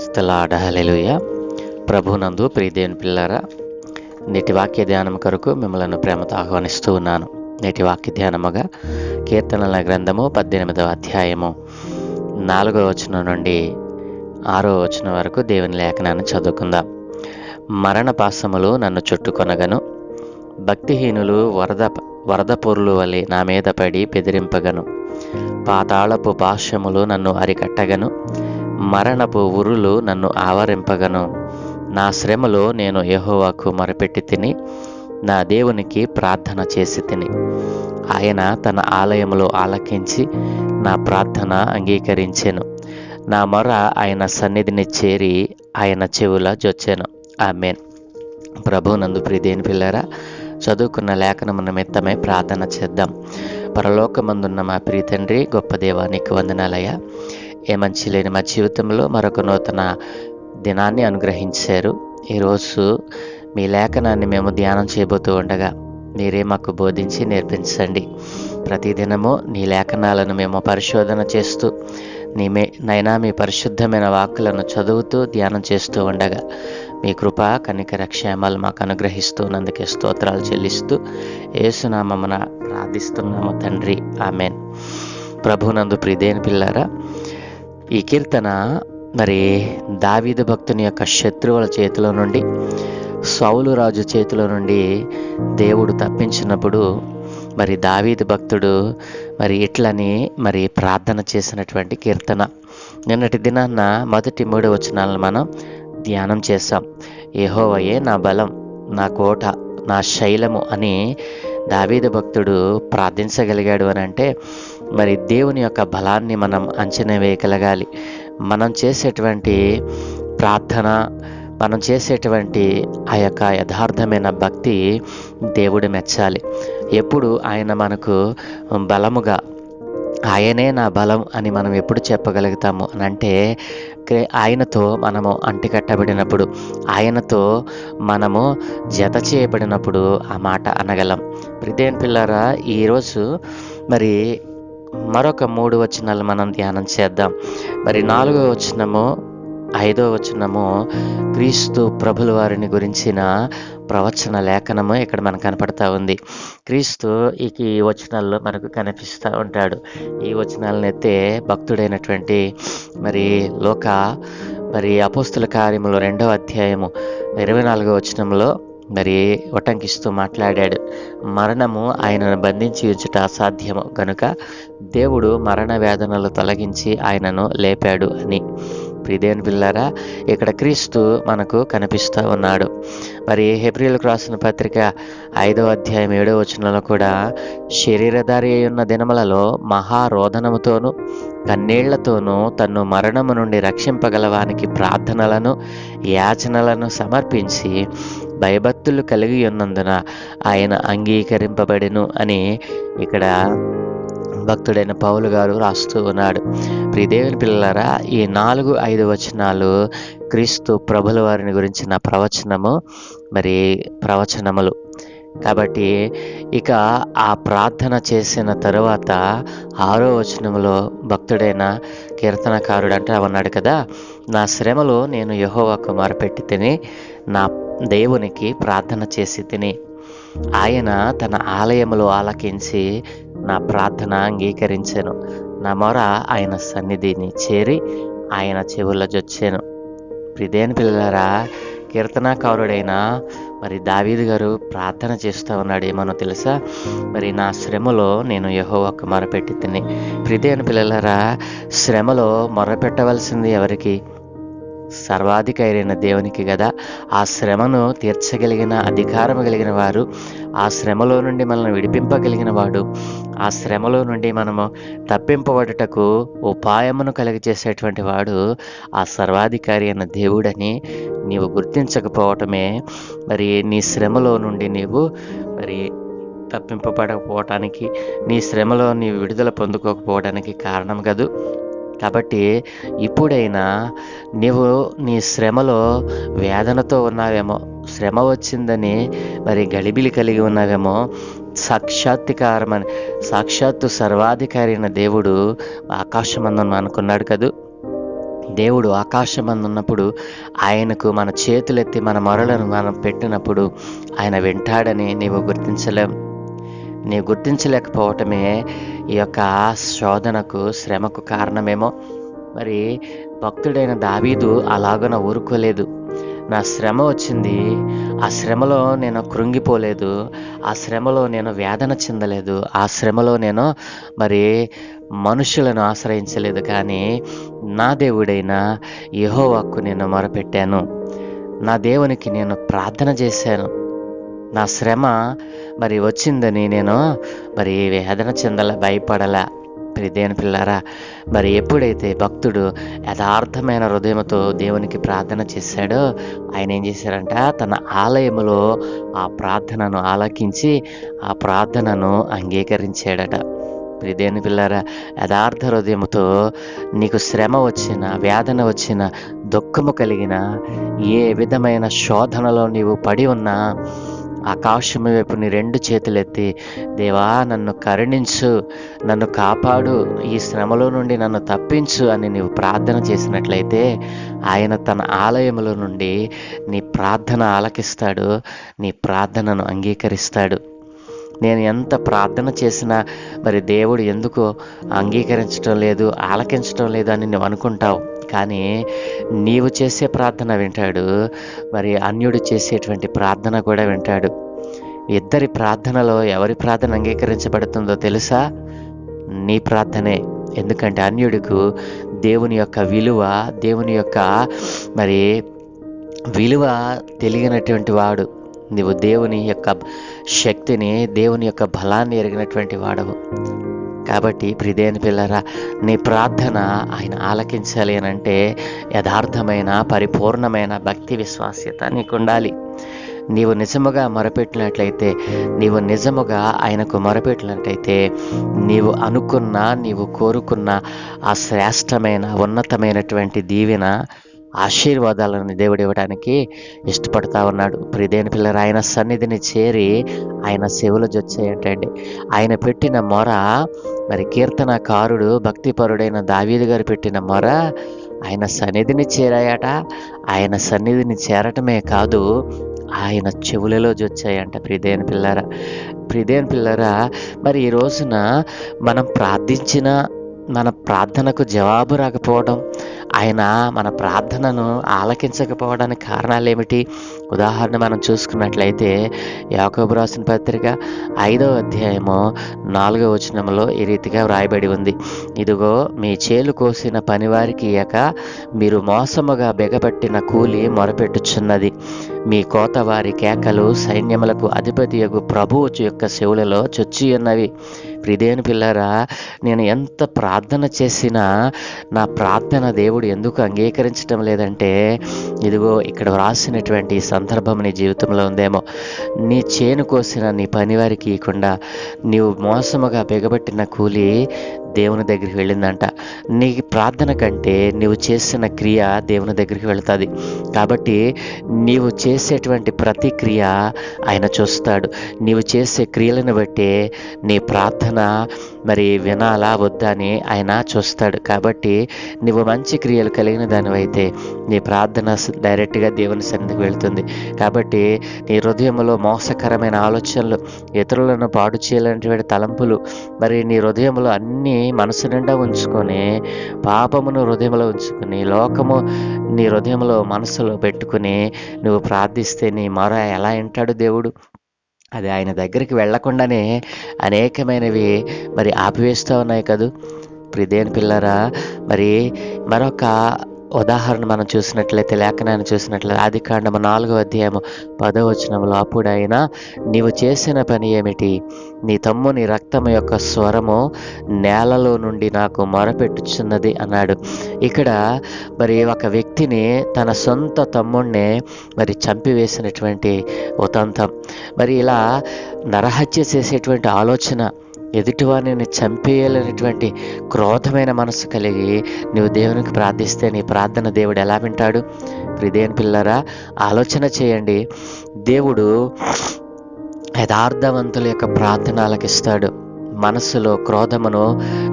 స్తలాడ హల్లెలూయా. ప్రభునందు ప్రియదేవుని పిల్లారా, నేటి వాక్య ధ్యానం కొరకు మిమ్మల్ని ప్రేమతో ఆహ్వానిస్తూ ఉన్నాను. నేటి వాక్య ధ్యానముగా కీర్తనల గ్రంథము 18వ అధ్యాయము 4వ వచనం నుండి 6వ వచనం వరకు దేవుని లేఖనాన్ని చదువుకుందాం. మరణ పాశములు నన్ను చుట్టుకొనగను, భక్తిహీనులు వరద పొరులు వలె నా మీద పడి బెదిరింపగను. పాతాళపు పాశములు నన్ను అరికట్టగను, మరణపు ఉరులు నన్ను ఆవరింపగను. నా శ్రమలో నేను యెహోవాకు మొరపెట్టి తిని, నా దేవునికి ప్రార్థన చేసి తిని. ఆయన తన ఆలయములో ఆలకించి నా ప్రార్థన అంగీకరించెను. నా మొర ఆయన సన్నిధిని చేరి ఆయన చెవుల జొచ్చెను. ఆమేన్. ప్రభునందు ప్రియదేవుని పిల్లారా, చదువుకున్న లేఖనము నిమిత్తమే ప్రార్థన చేద్దాం. పరలోకమందున్న మా ప్రియ తండ్రి, గొప్ప దేవా, నీకు వందనాలయ్యా. ఏ మంచి లేని మా జీవితంలో మరొక నూతన దినాన్ని అనుగ్రహించారు. ఈరోజు మీ లేఖనాన్ని మేము ధ్యానం చేయబోతూ ఉండగా మీరే మాకు బోధించి నేర్పించండి. ప్రతిదినము నీ లేఖనాలను మేము పరిశోధన చేస్తూ నైనా మీ పరిశుద్ధమైన వాక్కులను చదువుతూ ధ్యానం చేస్తూ ఉండగా మీ కృప కనికర క్షేమాలు మాకు అనుగ్రహిస్తున్నందుకే స్తోత్రాలు చెల్లిస్తూ యేసునామమున ప్రార్థిస్తున్నాము తండ్రి. ఆమేన్. ప్రభునందు ప్రియదేవుని పిల్లారా, ఈ కీర్తన మరి దావీదు భక్తుని యొక్క శత్రువుల చేతిలో నుండి, సౌలు రాజు చేతిలో నుండి దేవుడు తప్పించినప్పుడు మరి దావీదు భక్తుడు మరి ఇట్లని మరి ప్రార్థన చేసినటువంటి కీర్తన. నిన్నటి దినాన్న మొదటి 3 వచనాలను మనం ధ్యానం చేశాం. యెహోవాయే నా బలం, నా కోట, నా శైలము అని దావీదు భక్తుడు ప్రార్థించగలిగాడు అని అంటే మరి దేవుని యొక్క బలాన్ని మనం అంచనా వేయగలగాలి. మనం చేసేటువంటి ప్రార్థన, మనం చేసేటువంటి ఆ యొక్క యథార్థమైన భక్తి దేవుడు మెచ్చాలి. ఎప్పుడు ఆయన మనకు బలముగా, ఆయనే నా బలం అని మనం ఎప్పుడు చెప్పగలుగుతాము అని అంటే ఆయనతో మనము అంటికట్టబడినప్పుడు, ఆయనతో మనము జత చేయబడినప్పుడు ఆ మాట అనగలం. ప్రియదేవుని పిల్లారా, ఈరోజు మరి మరొక 3 వచనాలు మనం ధ్యానం చేద్దాం. మరి 4వ వచనము, 5వ వచనము క్రీస్తు ప్రభుల వారిని గురించిన ప్రవచన లేఖనము ఇక్కడ మనకు కనపడతా ఉంది. క్రీస్తు ఈ వచనాల్లో మనకు కనిపిస్తూ ఉంటాడు. ఈ వచనాలను ఎత్తే భక్తుడైనటువంటి మరి అపోస్తుల కార్యములు 2వ అధ్యాయము 24వ వచనంలో మరి ఉటంకిస్తూ మాట్లాడాడు. మరణము ఆయనను బంధించి ఉంచుట అసాధ్యము గనుక దేవుడు మరణ వేదనలు తొలగించి ఆయనను లేపాడు అని. ప్రియదేవుని పిల్లారా, ఇక్కడ క్రీస్తు మనకు కనిపిస్తూ ఉన్నాడు. మరి హెబ్రీయులకు రాసిన పత్రిక 5వ అధ్యాయం 7వ వచనంలో కూడా శరీరధారి అయ్యున్న దినములలో మహారోదనముతోనూ కన్నీళ్లతోనూ తన్ను మరణము నుండి రక్షింపగలవానికి ప్రార్థనలను యాచనలను సమర్పించి భయభక్తులు కలిగి ఉన్నందున ఆయన అంగీకరింపబడెను అని ఇక్కడ భక్తుడైన పౌలు గారు రాస్తూ ఉన్నాడు. ప్రియదేవుని పిల్లలారా, ఈ 4-5 వచనాలు క్రీస్తు ప్రభుల వారిని గురించిన ప్రవచనములు కాబట్టి ఇక ఆ ప్రార్థన చేసిన తరువాత 6వ వచనంలో భక్తుడైన కీర్తనకారుడు అంటే ఉన్నాడు కదా, నా శ్రమలో నేను యెహోవాకు మొరపెట్టి తిని, నా దేవునికి ప్రార్థన చేసి తిని. ఆయన తన ఆలయములో ఆలకించి నా ప్రార్థన అంగీకరించెను. నా మొర ఆయన సన్నిధిని చేరి ఆయన చెవుల జొచ్చెను. ప్రియదేవుని పిల్లలారా, కీర్తనాకారుడైన మరి దావీదు గారు ప్రార్థన చేస్తూ ఉన్నాడు. ఏమనో తెలుసా? మరి నా శ్రమలో నేను యెహోవాకు మొరపెట్టి తిని. ప్రియదేవుని పిల్లలారా, శ్రమలో మొరపెట్టవలసింది ఎవరికి? సర్వాధికారి అయిన దేవునికి కదా. ఆ శ్రమను తీర్చగలిగిన అధికారం కలిగిన వారు, ఆ శ్రమలో నుండి మనల్ని విడిపింపగలిగిన వాడు, ఆ శ్రమలో నుండి మనము తప్పింపబడుటకు ఉపాయమును కలిగజేసేటువంటి వాడు ఆ సర్వాధికారి అయిన దేవుడని నీవు గుర్తించకపోవటమే మరి నీ శ్రమలో నుండి నీవు మరి తప్పింపబడకపోవటానికి, నీ శ్రమలో నీవు విడుదల పొందుకోకపోవడానికి కారణం కదూ. కాబట్టి ఇప్పుడైనా నీవు నీ శ్రమలో వేదనతో ఉన్నావేమో, శ్రమ వచ్చిందని మరి గలిబిలి కలిగి ఉన్నావేమో, సాక్షాత్తు సర్వాధికారి అయిన దేవుడు ఆకాశమందున అనుకున్నాడు కదూ. దేవుడు ఆకాశమందు ఉన్నప్పుడు ఆయనకు మన చేతులెత్తి మన మొరలను మనం పెట్టినప్పుడు ఆయన వింటాడని నీవు గుర్తించలేకపోవటమే ఈ యొక్క శోధనకు, శ్రమకు కారణమేమో. మరి భక్తుడైన దావీదు అలాగన ఊరుకోలేదు. నా శ్రమ వచ్చింది, ఆ శ్రమలో నేను కృంగిపోలేదు, ఆ శ్రమలో నేను వేదన చెందలేదు, ఆ శ్రమలో నేను మనుషులను ఆశ్రయించలేదు, కానీ నా దేవుడైన యెహోవాకు నేను మొరపెట్టాను, నా దేవునికి నేను ప్రార్థన చేశాను. నా శ్రమ వచ్చిందని నేను వేదన చెందల, భయపడలా. దేవుని పిల్లారా, ఎప్పుడైతే భక్తుడు యథార్థమైన హృదయంతో దేవునికి ప్రార్థన చేశాడో ఆయన ఏం చేశారంట, తన ఆలయములో ఆ ప్రార్థనను ఆలకించి ఆ ప్రార్థనను అంగీకరించాడట. దేవుని పిల్లారా, యథార్థ హృదయముతో నీకు శ్రమ వచ్చిన, వేదన వచ్చిన, దుఃఖము కలిగిన, ఏ విధమైన శోధనలో నీవు పడి ఉన్నా ఆకాశము వైపు నీ 2 చేతులెత్తి, దేవా నన్ను కరుణించు, నన్ను కాపాడు, ఈ శ్రమలో నుండి నన్ను తప్పించు అని నీవు ప్రార్థన చేసినట్లయితే ఆయన తన ఆలయములో నుండి నీ ప్రార్థన ఆలకిస్తాడు, నీ ప్రార్థనను అంగీకరిస్తాడు. నేను ఎంత ప్రార్థన చేసినా దేవుడు ఎందుకు అంగీకరించడం లేదు, ఆలకించడం లేదు అని నువ్వు అనుకుంటావు. కానీ నీవు చేసే ప్రార్థన వింటాడు, అన్యుడు చేసేటువంటి ప్రార్థన కూడా వింటాడు. ఇద్దరి ప్రార్థనలో ఎవరి ప్రార్థన అంగీకరించబడుతుందో తెలుసా? నీ ప్రార్థనే. ఎందుకంటే అన్యుడికి దేవుని యొక్క విలువ తెలియనటువంటి వాడు. నీవు దేవుని యొక్క శక్తిని, దేవుని యొక్క బలాన్ని ఎరిగినటువంటి వాడవు. కాబట్టి ప్రియదేవుని పిల్లరా, నీ ప్రార్థన ఆయన ఆలకించాలి అని అంటే యథార్థమైన, పరిపూర్ణమైన భక్తి విశ్వాస్యత నీకు ఉండాలి. నీవు నిజముగా మొరపెట్టినట్లయితే, నీవు నిజముగా ఆయనకు మొరపెట్టినట్లయితే, నీవు అనుకున్న, నీవు కోరుకున్న ఆ శ్రేష్టమైన, ఉన్నతమైనటువంటి దీవెన, ఆశీర్వాదాలను దేవుడు ఇవ్వడానికి ఇష్టపడతా ఉన్నాడు. ప్రియదేవుని పిల్లలు, ఆయన సన్నిధిని చేరి ఆయన సేవలు జొచ్చాయంటండి. ఆయన పెట్టిన మొర, కీర్తనకారుడు, భక్తిపరుడైన దావీదు గారు పెట్టిన మొర ఆయన సన్నిధిని చేరాయట. ఆయన సన్నిధిని చేరటమే కాదు, ఆయన చెవులలో జొచ్చాయంట. ప్రియదేవుని పిల్లరా, ఈ రోజున మనం ప్రార్థించిన మన ప్రార్థనకు జవాబు రాకపోవడం, ఆయన మన ప్రార్థనను ఆలకించకపోవడానికి కారణాలు ఏమిటి? ఉదాహరణ మనం చూసుకున్నట్లయితే యాకోబు రాసిన పత్రిక 5వ అధ్యాయము 4వ వచనంలో ఈ రీతిగా వ్రాయబడి ఉంది. ఇదిగో మీ చేలు కోసిన పనివారికి ఇయ్యక మీరు మోసముగా బెగపట్టిన కూలి మొరపెట్టుచున్నది. మీ కోతవారి కేకలు సైన్యములకు అధిపతియగు ప్రభువు యొక్క చెవులలో చొచ్చి ఉన్నవి. ప్రియదేవుని పిల్లరా, నేను ఎంత ప్రార్థన చేసినా నా ప్రార్థన దేవుడు ఎందుకు అంగీకరించడం లేదంటే, ఇదిగో ఇక్కడ వ్రాసినటువంటి సందర్భం నీ జీవితంలో ఉందేమో. నీ చేను కోసిన నీ పనివారికి ఇవ్వకుండా నీవు మోసముగా బిగబట్టిన కూలి దేవుని దగ్గరికి వెళ్ళిందంట. నీ ప్రార్థన కంటే నీవు చేసిన క్రియ దేవుని దగ్గరికి వెళుతుంది. కాబట్టి నీవు చేసేటువంటి ప్రతి క్రియ ఆయన చూస్తాడు. నీవు చేసే క్రియలను బట్టి నీ ప్రార్థన వినాలా వద్దా అని ఆయన చూస్తాడు. కాబట్టి నువ్వు మంచి క్రియలు కలిగిన దానివైతే నీ ప్రార్థన డైరెక్ట్గా దేవుని సన్నిధికి వెళుతుంది. కాబట్టి నీ హృదయంలో మోసకరమైన ఆలోచనలు, ఇతరులను పాడు చేయాలనేటువంటి తలంపులు నీ హృదయంలో అన్నీ మనసు నిండా ఉంచుకొని, పాపమును హృదయంలో ఉంచుకొని, లోకము నీ హృదయంలో మనసులో పెట్టుకుని నువ్వు ప్రార్థిస్తే నీ మొర ఎలా వింటాడు దేవుడు? అది ఆయన దగ్గరికి వెళ్లకుండానే అనేకమైనవి ఆపివేస్తూ ఉన్నాయి కదూ. ప్రియదేవుని పిల్లరా, మరొక ఉదాహరణ మనం చూసినట్లయితే, లేఖనాన్ని చూసినట్లయితే ఆదికాండము 4వ అధ్యాయము 10వ వచనంలో, అప్పుడు ఆయన నీవు చేసిన పని ఏమిటి? నీ తమ్ముని రక్తము యొక్క స్వరము నేలలో నుండి నాకు మొరపెట్టుచున్నది అన్నాడు. ఇక్కడ ఒక వ్యక్తిని, తన సొంత తమ్ముడినే చంపివేసినటువంటి ఉదంతం. ఇలా నరహత్య చేసేటువంటి ఆలోచన, ఎదుటివారిని చంపేయాలనేటువంటి క్రోధమైన మనసు కలిగి నువ్వు దేవునికి ప్రార్థిస్తే నీ ప్రార్థన దేవుడు ఎలా వింటాడు? ప్రియదేవుని పిల్లరా, ఆలోచన చేయండి. దేవుడు యథార్థవంతుల యొక్క ప్రార్థన ఆలకిస్తాడు. మనస్సులో క్రోధమును,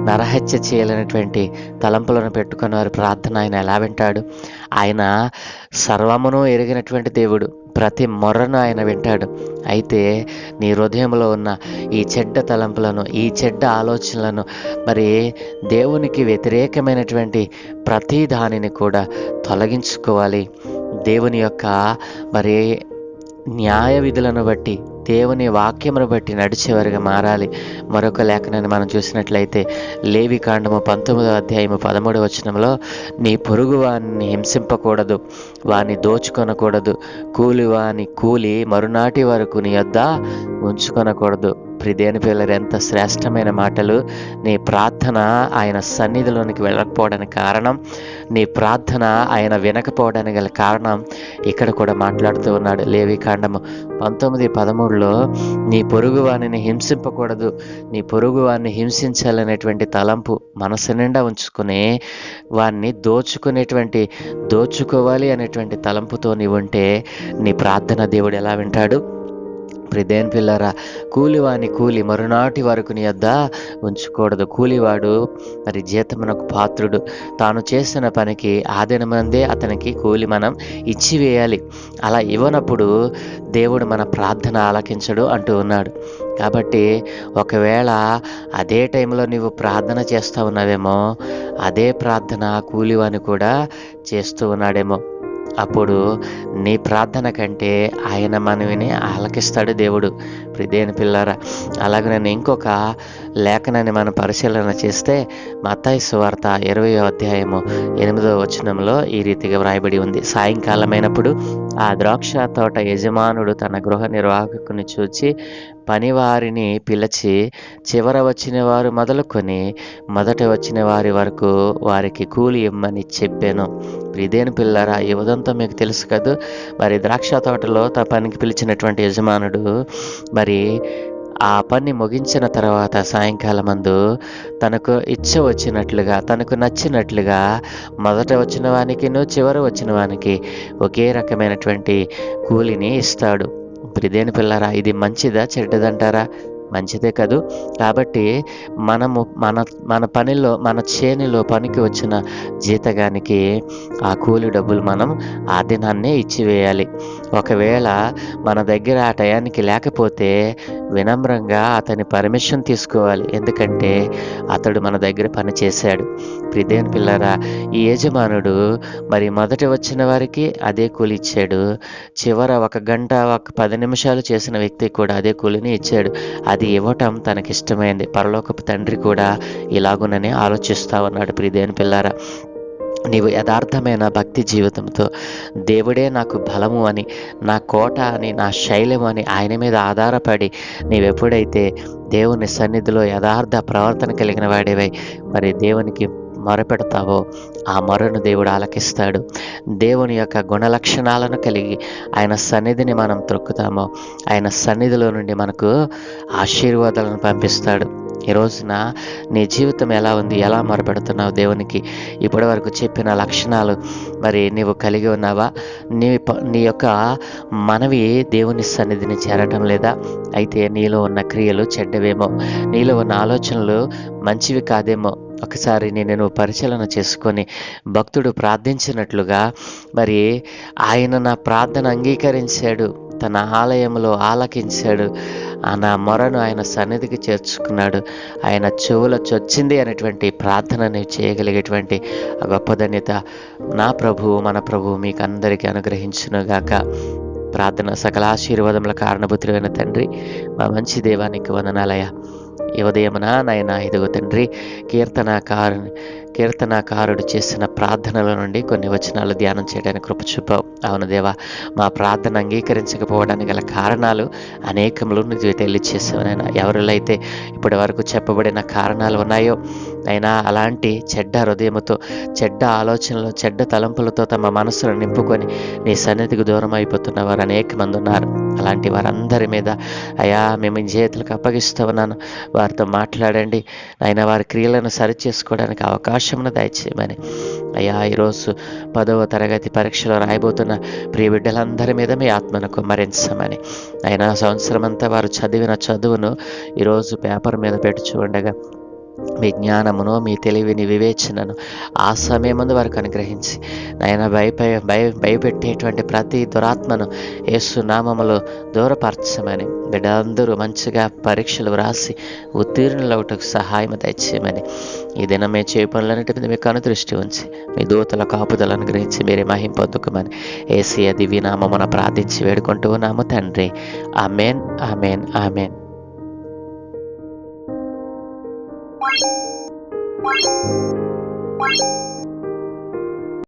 నరహత్య చేయలేనటువంటి తలంపులను పెట్టుకున్న వారి ప్రార్థన ఆయన ఎలా వింటాడు? ఆయన సర్వమును ఎరిగినటువంటి దేవుడు, ప్రతి మొర్రను ఆయన వింటాడు. అయితే నీ హృదయంలో ఉన్న ఈ చెడ్డ తలంపులను, ఈ చెడ్డ ఆలోచనలను, మరి దేవునికి వ్యతిరేకమైనటువంటి ప్రతి దానిని కూడా తొలగించుకోవాలి. దేవుని యొక్క మరి న్యాయ విధులను బట్టి, దేవుని వాక్యమును బట్టి నడిచేవారిగా మారాలి. మరొక లేఖనాన్ని మనం చూసినట్లయితే లేవికాండము 19వ అధ్యాయము 13వ వచనంలో, నీ పొరుగు వాని హింసింపకూడదు, వాని దోచుకొనకూడదు, కూలి వాని కూలి మరునాటి వరకు నీ యొద్ద ఉంచుకొనకూడదు. ప్రియదేని పిల్లలు, ఎంత శ్రేష్టమైన మాటలు! నీ ప్రార్థన ఆయన సన్నిధిలోనికి వెళ్ళకపోవడానికి కారణం, నీ ప్రార్థన ఆయన వినకపోవడానికి గల కారణం ఇక్కడ కూడా మాట్లాడుతూ ఉన్నాడు. లేవికాండము 19:13లో నీ పొరుగు వానిని హింసింపకూడదు, నీ పొరుగు వారిని హింసించాలనేటువంటి తలంపు మనసు నిండా ఉంచుకుని వాన్ని దోచుకోవాలి అనేటువంటి తలంపుతో నీవు ఉంటే నీ ప్రార్థన దేవుడు ఎలా వింటాడు? ప్రియదేని పిల్లరా, కూలివాని కూలి మరునాటి వరకు నీ యొద్ద ఉంచకూడదు. కూలివాడు మరి జీతమునకు పాత్రుడు. తాను చేసిన పనికి ఆదినమందే అతనికి కూలి మనం ఇచ్చివేయాలి. అలా ఇవ్వనప్పుడు దేవుడు మన ప్రార్థన ఆలకించడు అంటూ ఉన్నాడు. కాబట్టి ఒకవేళ అదే టైంలో నీవు ప్రార్థన చేస్తూ ఉన్నావేమో, అదే ప్రార్థన కూలివాని కూడా చేస్తూ ఉన్నాడేమో. అప్పుడు నీ ప్రార్థన కంటే ఆయన మనవిని ఆలకిస్తాడు దేవుడు. ప్రియదేని పిల్లారా, అలాగే నేను ఇంకొక లేఖనాన్ని మనం పరిశీలన చేస్తే మత్తయి సువార్త 20వ అధ్యాయము 8వ వచనంలో ఈ రీతిగా వ్రాయబడి ఉంది. సాయంకాలమైనప్పుడు ఆ ద్రాక్ష తోట యజమానుడు తన గృహ నిర్వాహకుని చూచి పనివారిని పిలిచి, చివర వచ్చిన వారు మొదలుకొని మొదట వచ్చిన వారి వరకు వారికి కూలి ఇమ్మని చెప్పాను. ప్రియదేని పిల్లరా, ఈ ఉదంతం మీకు తెలుసు కదా. మరి ద్రాక్ష తోటలో తన పనికి పిలిచినటువంటి యజమానుడు మరి ఆ పని ముగించిన తర్వాత సాయంకాలమందు తనకు ఇచ్చ వచ్చినట్లుగా, తనకు నచ్చినట్లుగా మొదట వచ్చిన వానికిను చివర వచ్చిన వానికి ఒకే రకమైనటువంటి కూలిని ఇస్తాడు. ప్రియదేని పిల్లరా, ఇది మంచిదా చెడ్డదంటారా? మంచిదే కదూ. కాబట్టి మనము మన పనిలో, మన చేనిలో పనికి వచ్చిన జీతగానికి ఆ కూలి డబ్బులు మనం ఆ దినాన్నే ఇచ్చివేయాలి. ఒకవేళ మన దగ్గర ఆ టయానికి లేకపోతే వినమ్రంగా అతని పర్మిషన్ తీసుకోవాలి. ఎందుకంటే అతడు మన దగ్గర పని చేశాడు. ప్రియదేని పిల్లరా, ఈ యజమానుడు మరి మొదట వచ్చిన వారికి అదే కూలి ఇచ్చాడు. చివర 1 గంట 10 నిమిషాలు చేసిన వ్యక్తికి కూడా అదే కూలిని ఇచ్చాడు. అది ఇవ్వటం తనకిష్టమైంది. పరలోకపు తండ్రి కూడా ఇలాగుననే ఆలోచిస్తా ఉన్నాడు. ప్రియదేని పిల్లారా, నీవు యథార్థమైన భక్తి జీవితంతో దేవుడే నాకు బలము అని, నా కోట అని, నా శైలము అని ఆయన మీద ఆధారపడి నీవెప్పుడైతే దేవుని సన్నిధిలో యథార్థ ప్రవర్తన కలిగిన వాడివై మరి దేవునికి మొరపెడతావో ఆ మొరను దేవుడు ఆలకిస్తాడు. దేవుని యొక్క గుణలక్షణాలను కలిగి ఆయన సన్నిధిని మనం త్రొక్కుతామో ఆయన సన్నిధిలో నుండి మనకు ఆశీర్వాదాలను పంపిస్తాడు. ఈ రోజున నీ జీవితం ఎలా ఉంది? ఎలా మొరపెడుతున్నావు దేవునికి? ఇప్పటి వరకు చెప్పిన లక్షణాలు మరి నీవు కలిగి ఉన్నావా? నీ యొక్క మనవి దేవుని సన్నిధిని చేరటం లేదా? అయితే నీలో ఉన్న క్రియలు చెడ్డవేమో, నీలో ఉన్న ఆలోచనలు మంచివి కాదేమో. ఒకసారి నేను పరిశీలన చేసుకొని భక్తుడు ప్రార్థించినట్లుగా మరి ఆయన నా ప్రార్థన అంగీకరించాడు, తన ఆలయంలో ఆలకించాడు, నా మొరను ఆయన సన్నిధికి చేర్చుకున్నాడు, ఆయన చెవుల చొచ్చింది అనేటువంటి ప్రార్థన నీవు చేయగలిగేటువంటి గొప్ప ధన్యత నా ప్రభువు, మన ప్రభువు మీకు అందరికీ అనుగ్రహించునుగాక. ప్రార్థన. సకల ఆశీర్వాదముల కారణభూతులైన తండ్రి, మా మంచి దేవానికి వందనాలయ. ఈ ఉదయమున నాయన ఇదిగో తండ్రి, కీర్తనాకారుడు చేసిన ప్రార్థనల నుండి కొన్ని వచనాలు ధ్యానం చేయడానికి కృప చూపావు. అవును దేవా, మా ప్రార్థన అంగీకరించకపోవడానికి గల కారణాలు అనేకములు నువ్వు తెలియచేసావు నాయన. ఎవరిలో అయితే ఇప్పటి వరకు చెప్పబడిన కారణాలు ఉన్నాయో అయినా అలాంటి చెడ్డ హృదయముతో, చెడ్డ ఆలోచనలు, చెడ్డ తలంపులతో తమ మనసును నింపుకొని నీ సన్నిధికి దూరం అయిపోతున్న వారు అనేక మంది ఉన్నారు. అలాంటి వారందరి మీద అయా మేము చేతులకు అప్పగిస్తూ ఉన్నాను. వారితో మాట్లాడండి. అయినా వారి క్రియలను సరిచేసుకోవడానికి అవకాశమును దయచేయమని అయ్యా, ఈరోజు 10వ తరగతి పరీక్షలో రాయబోతున్న ప్రియ బిడ్డలందరి మీద మీ ఆత్మను కుమ్మరించమని అయినా సంవత్సరం అంతా వారు చదివిన చదువును ఈరోజు పేపర్ మీద పెట్టి చూడగా మీ జ్ఞానమును, మీ తెలివిని, వివేచనను ఆ సమయమందు వారికి అనుగ్రహించి నాయన భయపెట్టేటువంటి ప్రతి దురాత్మను యేసు నామములో దూరపరచమని బిడ్డలందరూ మంచిగా పరీక్షలు వ్రాసి ఉత్తీర్ణులవుటకు సహాయం దయచేయమని ఈ దినం మీ చేయ పనులన్నిటి మీద మీకు అనుదృష్టి ఉంచి మీ దూతల కాపుదలను గ్రహించి మీరే మహిం పొందుకోమని యేసయ్య దివ్యనామమున ప్రార్థించి వేడుకుంటూ ఉన్నాము తండ్రి. ఆమేన్, ఆమేన్, ఆమేన్. Bye.